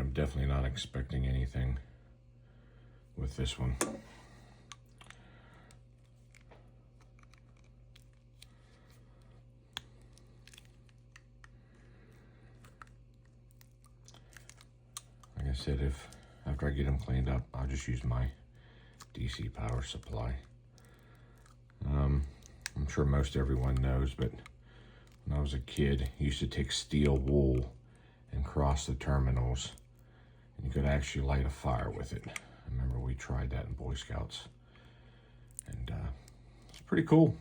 I'm definitely not expecting anything with this one. Like I said, if after I get them cleaned up, I'll just use my DC power supply. I'm sure most everyone knows, but when I was a kid, I used to take steel wool and cross the terminals, and you could actually light a fire with it. I remember we tried that in Boy Scouts, and it's pretty cool.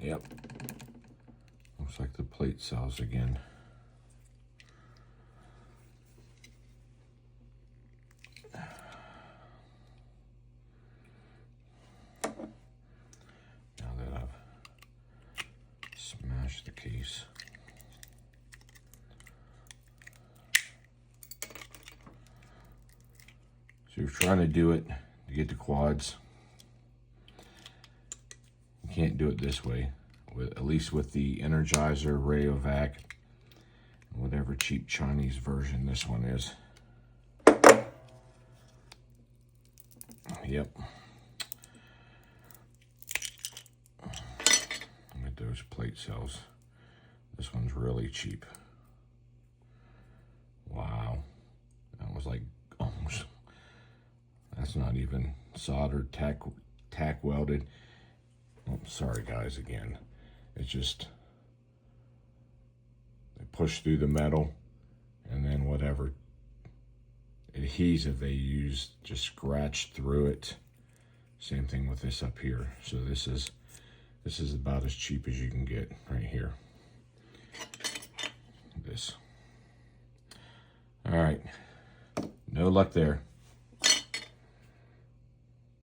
Yep. Looks like the plate cells again. Now that I've smashed the case. So you're trying to do it to get the quads. You can't do it this way, at least with the Energizer, Rayovac, whatever cheap Chinese version this one is. Yep. Look at those plate cells. This one's really cheap. Wow. That was like almost, that's not even soldered, tack welded. Oh, sorry guys again. It's just, they push through the metal, and then whatever adhesive they use just scratched through it. Same thing with this up here. So this is about as cheap as you can get right here. This. All right, no luck there.